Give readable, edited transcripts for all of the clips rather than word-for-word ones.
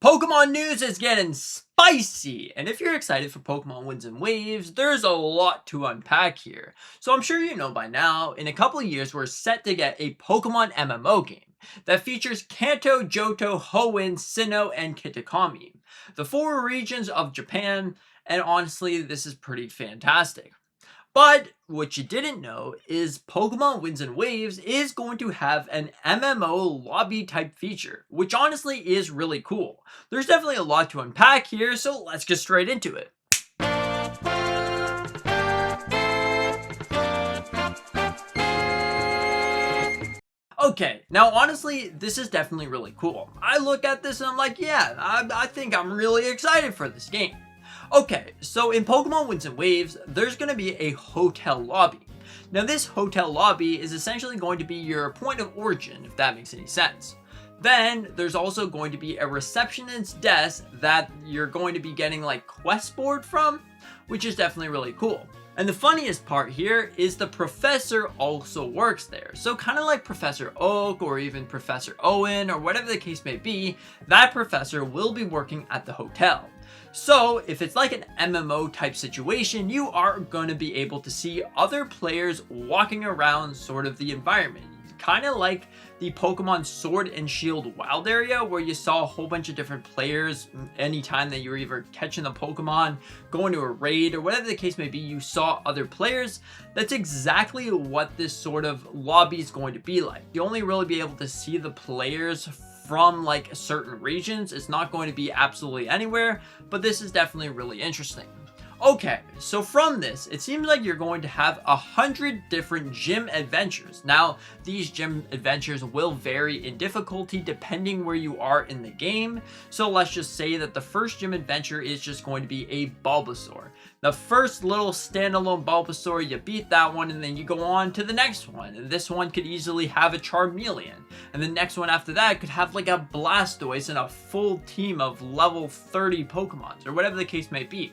Pokemon news is getting spicy, and if you're excited for Pokemon Winds and Waves, there's a lot to unpack here. So I'm sure you know by now, in a couple of years we're set to get a Pokemon MMO game that features Kanto, Johto, Hoenn, Sinnoh, and Kitakami, the four regions of Japan, and honestly this is pretty fantastic. But what you didn't know is Pokemon Winds and Waves is going to have an MMO lobby type feature, which honestly is really cool. There's definitely a lot to unpack here, so let's get straight into it. Okay, now honestly, this is definitely really cool. I look at this and I'm like, yeah, I think I'm really excited for this game. Okay, so in Pokemon Winds and Waves, there's going to be a hotel lobby. Now this hotel lobby is essentially going to be your point of origin, if that makes any sense. Then there's also going to be a receptionist's desk that you're going to be getting like quest board from, which is definitely really cool. And the funniest part here is the professor also works there. So kind of like Professor Oak or even Professor Owen or whatever the case may be, that professor will be working at the hotel. So if it's like an MMO type situation, you are going to be able to see other players walking around sort of the environment. Kind of like the Pokemon Sword and Shield wild area where you saw a whole bunch of different players anytime that you were either catching the Pokemon, going to a raid, or whatever the case may be, you saw other players. That's exactly what this sort of lobby is going to be like. You only really be able to see the players from like certain regions. It's not going to be absolutely anywhere, but this is definitely really interesting. Okay, so from this, it seems like you're going to have 100 different gym adventures. Now, these gym adventures will vary in difficulty depending where you are in the game. So let's just say that the first gym adventure is just going to be a Bulbasaur. The first little standalone Bulbasaur, you beat that one and then you go on to the next one. And this one could easily have a Charmeleon. And the next one after that could have like a Blastoise and a full team of level 30 Pokemons or whatever the case may be.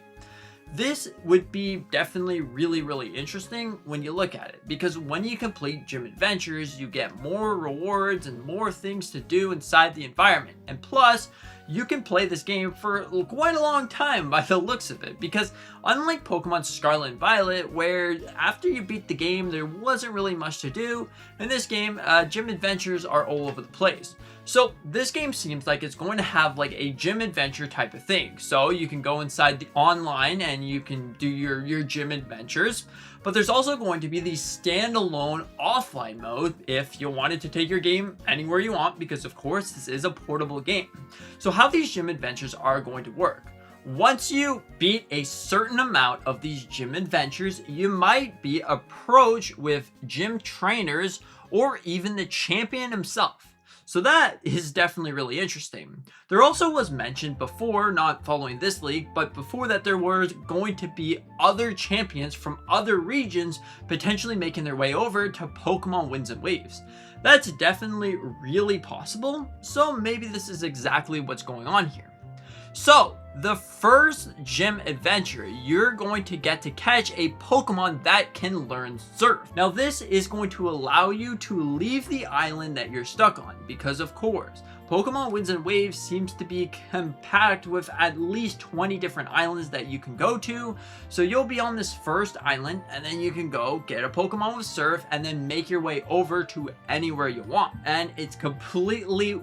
This would be definitely really interesting when you look at it, because when you complete gym adventures, you get more rewards and more things to do inside the environment. And plus, you can play this game for quite a long time by the looks of it, because unlike Pokemon Scarlet and Violet, where after you beat the game, there wasn't really much to do, in this game, gym adventures are all over the place. So this game seems like it's going to have like a gym adventure type of thing. So you can go inside the online and you can do your gym adventures. But there's also going to be the standalone offline mode if you wanted to take your game anywhere you want, because of course this is a portable game. So how these gym adventures are going to work. Once you beat a certain amount of these gym adventures, you might be approached with gym trainers or even the champion himself. So that is definitely really interesting. There also was mentioned before, not following this league, but before that there was going to be other champions from other regions potentially making their way over to Pokemon Winds and Waves. That's definitely really possible, so maybe this is exactly what's going on here. So, the first gym adventure, you're going to get to catch a Pokemon that can learn Surf. Now this is going to allow you to leave the island that you're stuck on, because of course, Pokemon Winds and Waves seems to be compact with at least 20 different islands that you can go to. So you'll be on this first island and then you can go get a Pokemon with Surf and then make your way over to anywhere you want. And it's completely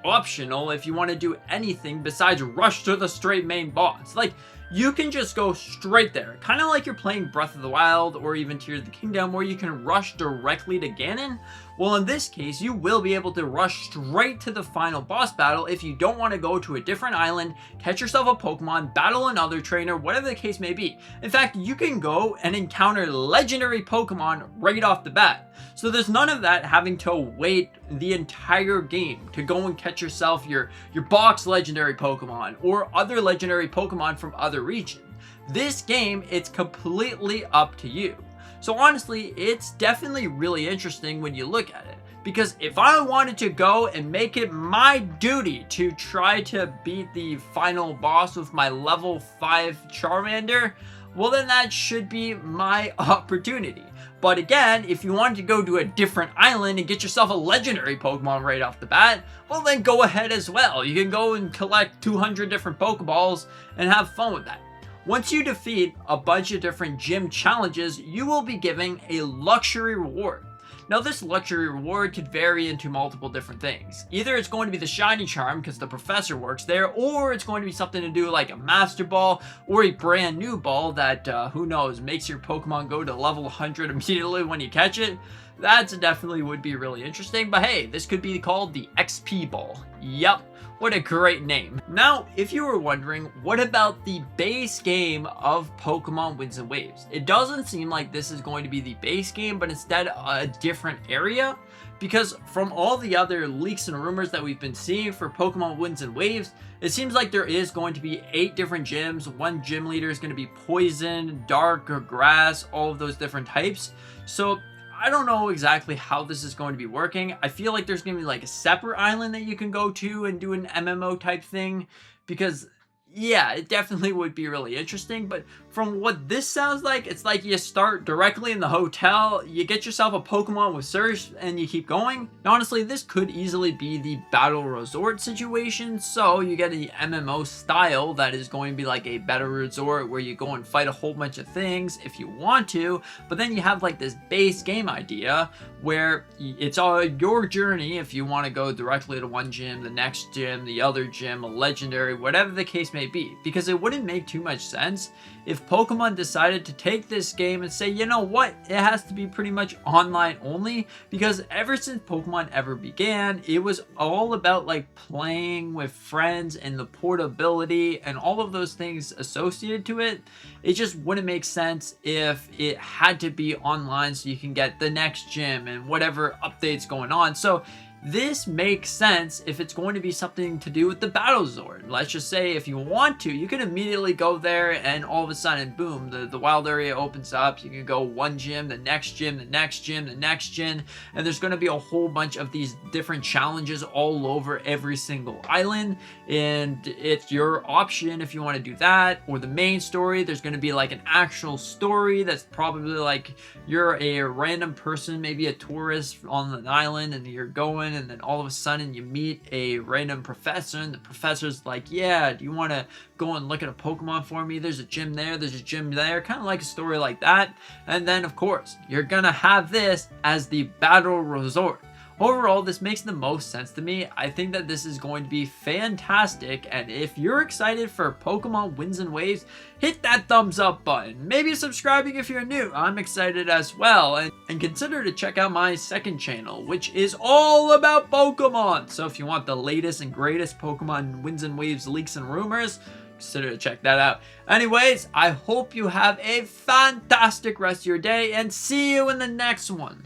optional if you want to do anything besides rush to the straight main boss. Like, you can just go straight there, kind of like you're playing Breath of the Wild or even Tears of the Kingdom, where you can rush directly to Ganon. Well, in this case, you will be able to rush straight to the final boss battle if you don't want to go to a different island, catch yourself a Pokemon, battle another trainer, whatever the case may be. In fact, you can go and encounter legendary Pokemon right off the bat. So there's none of that having to wait the entire game to go and catch yourself your box legendary Pokemon or other legendary Pokemon from other regions. This game, it's completely up to you. So honestly, it's definitely really interesting when you look at it, because if I wanted to go and make it my duty to try to beat the final boss with my level 5 Charmander, well then that should be my opportunity. But again, if you wanted to go to a different island and get yourself a legendary Pokemon right off the bat, well then go ahead as well. You can go and collect 200 different Pokeballs and have fun with that. Once you defeat a bunch of different gym challenges, you will be given a luxury reward. Now this luxury reward could vary into multiple different things. Either it's going to be the shiny charm because the professor works there, or it's going to be something to do like a master ball or a brand new ball that, who knows, makes your Pokemon go to level 100 immediately when you catch it. That definitely would be really interesting, but hey, this could be called the XP ball. Yep. What a great name. Now, if you were wondering, what about the base game of Pokemon Winds and Waves? It doesn't seem like this is going to be the base game, but instead a different area. Because from all the other leaks and rumors that we've been seeing for Pokemon Winds and Waves, it seems like there is going to be 8 different gyms. One gym leader is going to be poison, dark, or grass, all of those different types. So I don't know exactly how this is going to be working. I feel like there's going to be like a separate island that you can go to and do an MMO type thing, because yeah, it definitely would be really interesting. But from what this sounds like, it's like you start directly in the hotel, you get yourself a Pokemon with Surge, and you keep going. Now, honestly, this could easily be the Battle Resort situation. So you get an MMO style that is going to be like a Battle Resort where you go and fight a whole bunch of things if you want to. But then you have like this base game idea where it's all your journey if you want to go directly to one gym, the next gym, the other gym, a legendary, whatever the case may be. Because it wouldn't make too much sense if Pokemon decided to take this game and say, you know what, it has to be pretty much online only, because ever since Pokemon ever began, it was all about like playing with friends and the portability and all of those things associated to it. It just wouldn't make sense if it had to be online so you can get the next gym and whatever updates going on. So this makes sense if it's going to be something to do with the Battle Resort. Let's just say if you want to, you can immediately go there and all of a sudden, boom, the wild area opens up. You can go one gym, the next gym, the next gym, the next gym, and there's going to be a whole bunch of these different challenges all over every single island, and it's your option if you want to do that. Or the main story, there's going to be like an actual story that's probably like you're a random person, maybe a tourist on an island, and you're going, and then all of a sudden you meet a random professor, and the professor's like, yeah, do you want to go and look at a Pokemon for me? There's a gym there, there's a gym there, kind of like a story like that. And then of course you're gonna have this as the Battle Resort. Overall, this makes the most sense to me. I think that this is going to be fantastic, and if you're excited for Pokemon Winds and Waves, hit that thumbs up button. Maybe subscribing if you're new. I'm excited as well, and consider to check out my second channel, which is all about Pokemon. So if you want the latest and greatest Pokemon Winds and Waves leaks and rumors, consider to check that out. Anyways, I hope you have a fantastic rest of your day, and see you in the next one.